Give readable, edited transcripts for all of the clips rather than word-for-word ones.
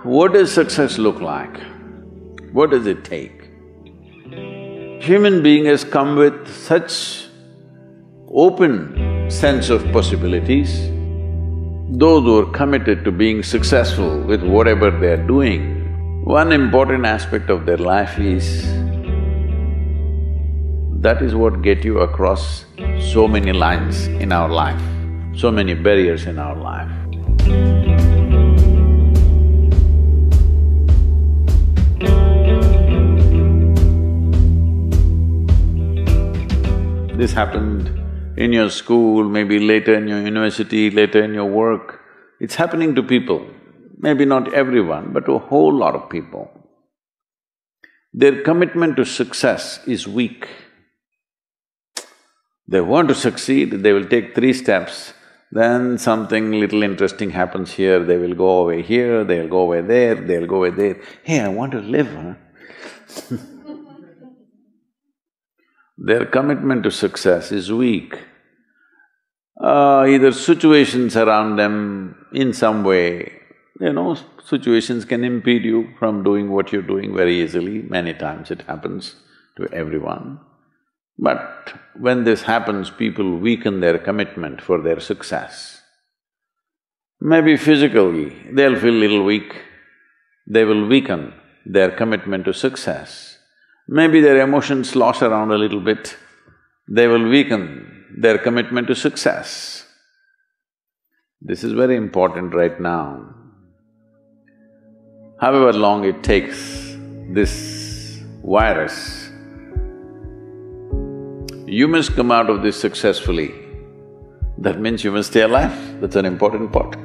What does success look like? What does it take? Human being has come with such open sense of possibilities. Those who are committed to being successful with whatever they're doing, one important aspect of their life is that is what get you across so many lines in our life, so many barriers in our life. This happened in your school, maybe later in your university, later in your work. It's happening to people, maybe not everyone, but to a whole lot of people. Their commitment to success is weak. They want to succeed, they will take 3 steps, then something little interesting happens here, they will go away here, they'll go away there, they'll go away there. Hey, I want to live, huh? Their commitment to success is weak. Either situations around them in some way, situations can impede you from doing what you're doing very easily. Many times it happens to everyone. But when this happens, people weaken their commitment for their success. Maybe physically, they'll feel little weak, they will weaken their commitment to success. Maybe their emotions slosh around a little bit, they will weaken their commitment to success. This is very important right now. However long it takes, this virus, you must come out of this successfully. That means you must stay alive, that's an important part.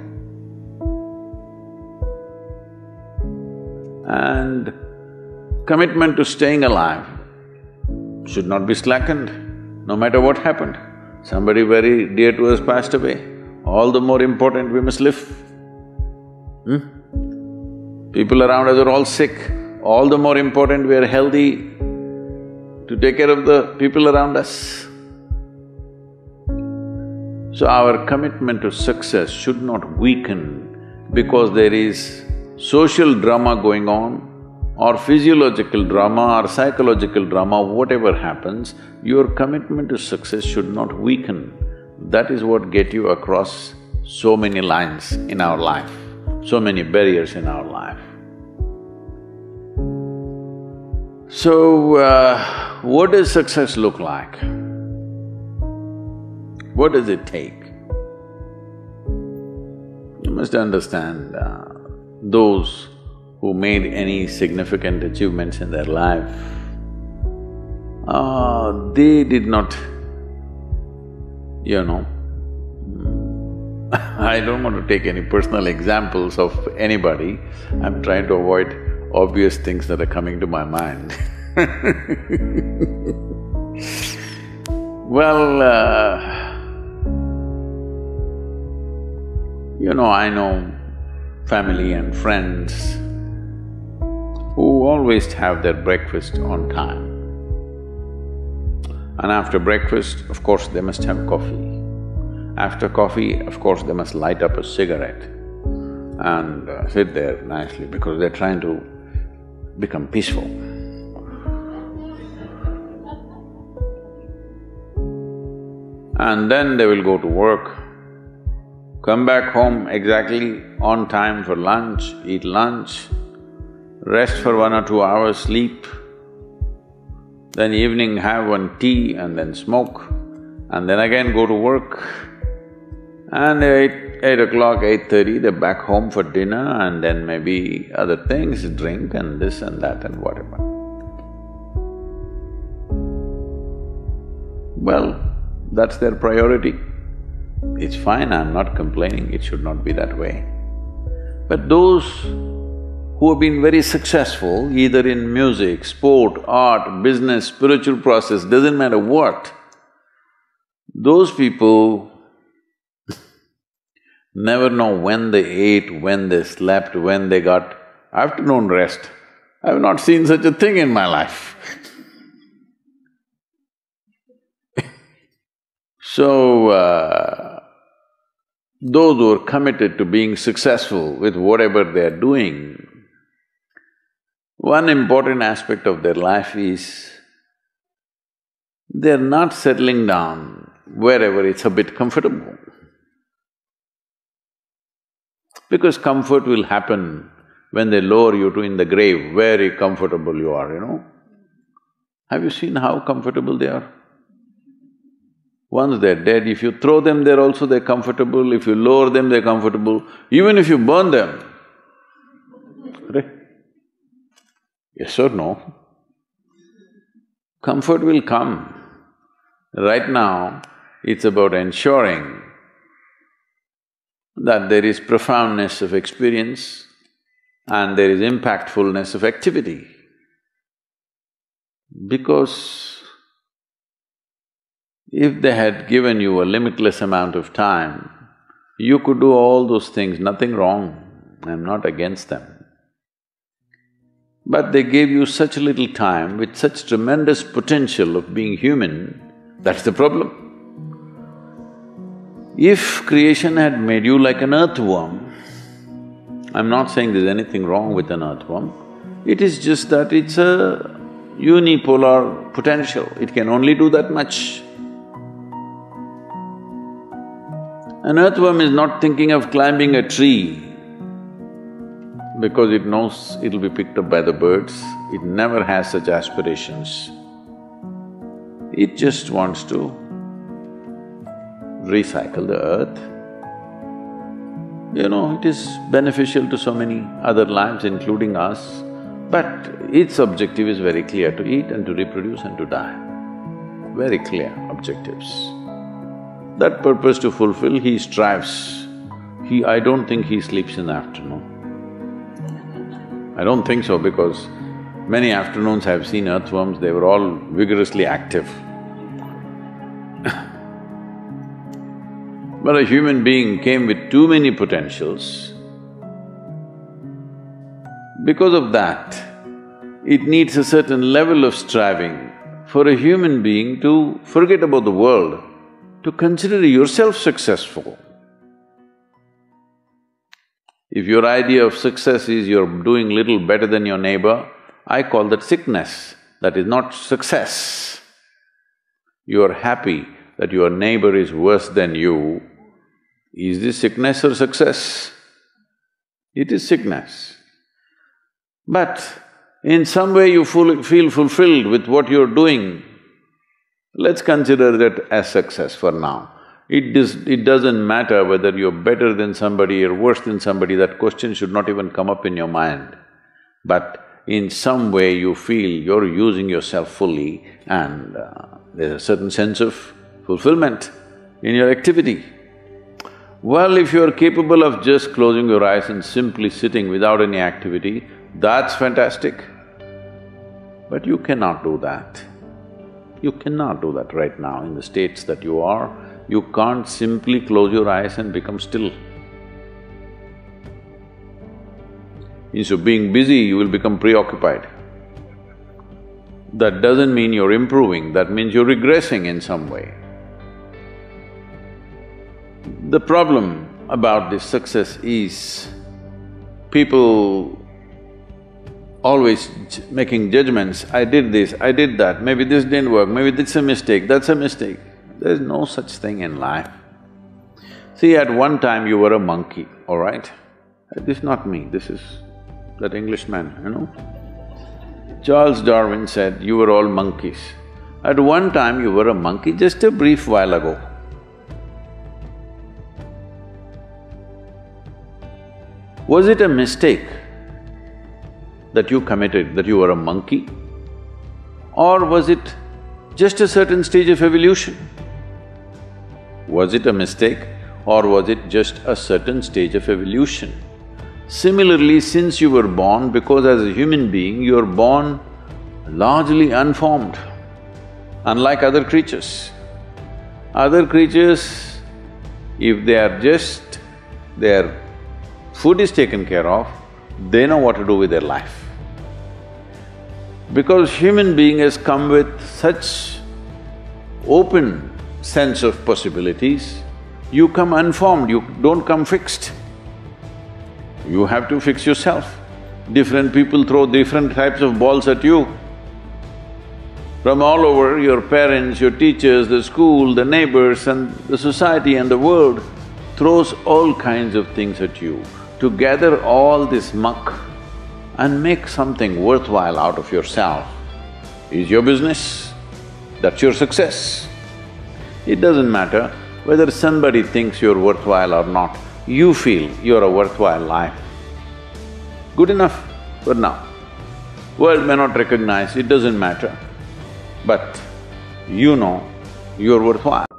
And commitment to staying alive should not be slackened, no matter what happened. Somebody very dear to us passed away, all the more important we must live. People around us are all sick, all the more important we are healthy to take care of the people around us. So our commitment to success should not weaken because there is social drama going on, or physiological drama or psychological drama, whatever happens, your commitment to success should not weaken. That is what get you across so many lines in our life, so many barriers in our life. So, what does success look like? What does it take? You must understand, those who made any significant achievements in their life, they did not, I don't want to take any personal examples of anybody, I'm trying to avoid obvious things that are coming to my mind. Well, I know family and friends who always have their breakfast on time. And after breakfast, of course, they must have coffee. After coffee, of course, they must light up a cigarette and sit there nicely because they're trying to become peaceful. And then they will go to work, come back home exactly on time for lunch, eat lunch, rest for 1 or 2 hours, sleep, then evening have one tea and then smoke, and then again go to work. And 8 o'clock, 8:30, they're back home for dinner and then maybe other things, drink and this and that and whatever. Well, that's their priority. It's fine, I'm not complaining, it should not be that way. But those who have been very successful, either in music, sport, art, business, spiritual process, doesn't matter what, those people never know when they ate, when they slept, when they got afternoon rest. I have not seen such a thing in my life. So, those who are committed to being successful with whatever they're doing, One important aspect of their life is they're not settling down wherever it's a bit comfortable. Because comfort will happen when they lower you to in the grave, very comfortable you are, you know. Have you seen how comfortable they are? Once they're dead, if you throw them there also they're comfortable, if you lower them they're comfortable, even if you burn them. Right? Yes or no? Comfort will come. Right now, it's about ensuring that there is profoundness of experience and there is impactfulness of activity. Because if they had given you a limitless amount of time, you could do all those things, nothing wrong, I'm not against them. But they gave you such little time with such tremendous potential of being human, that's the problem. If creation had made you like an earthworm, I'm not saying there's anything wrong with an earthworm, it is just that it's a unipolar potential, it can only do that much. An earthworm is not thinking of climbing a tree because it knows it'll be picked up by the birds, it never has such aspirations. It just wants to recycle the earth. You know, it is beneficial to so many other lives, including us, but its objective is very clear, to eat and to reproduce and to die. Very clear objectives. That purpose to fulfill, he strives. I don't think he sleeps in the afternoon. I don't think so because many afternoons I've seen earthworms, they were all vigorously active. But a human being came with too many potentials. Because of that, it needs a certain level of striving for a human being to forget about the world, to consider yourself successful. If your idea of success is you're doing little better than your neighbor, I call that sickness, that is not success. You are happy that your neighbor is worse than you. Is this sickness or success? It is sickness. But in some way you feel fulfilled with what you're doing, let's consider that as success for now. It doesn't matter whether you're better than somebody or worse than somebody, that question should not even come up in your mind. But in some way you feel you're using yourself fully and there's a certain sense of fulfillment in your activity. Well, if you're capable of just closing your eyes and simply sitting without any activity, that's fantastic. But you cannot do that. You cannot do that right now in the states that you are. You can't simply close your eyes and become still. Instead of being busy, you will become preoccupied. That doesn't mean you're improving, that means you're regressing in some way. The problem about this success is people always making judgments, I did this, I did that, maybe this didn't work, maybe this is a mistake, that's a mistake. There's no such thing in life. See, at one time you were a monkey, all right? This is not me, this is that Englishman, you know. Charles Darwin said, you were all monkeys. At one time you were a monkey, just a brief while ago. Was it a mistake that you committed, that you were a monkey? Or was it just a certain stage of evolution? Was it a mistake or was it just a certain stage of evolution? Similarly, since you were born, because as a human being, you are born largely unformed, unlike other creatures. Other creatures, if they are just… their food is taken care of, they know what to do with their life. Because human being has come with such open sense of possibilities, you come unformed, you don't come fixed. You have to fix yourself. Different people throw different types of balls at you. From all over, your parents, your teachers, the school, the neighbors and the society and the world throws all kinds of things at you. To gather all this muck and make something worthwhile out of yourself is your business. That's your success. It doesn't matter whether somebody thinks you're worthwhile or not, you feel you're a worthwhile life. Good enough for now. World may not recognize, it doesn't matter, but you know you're worthwhile.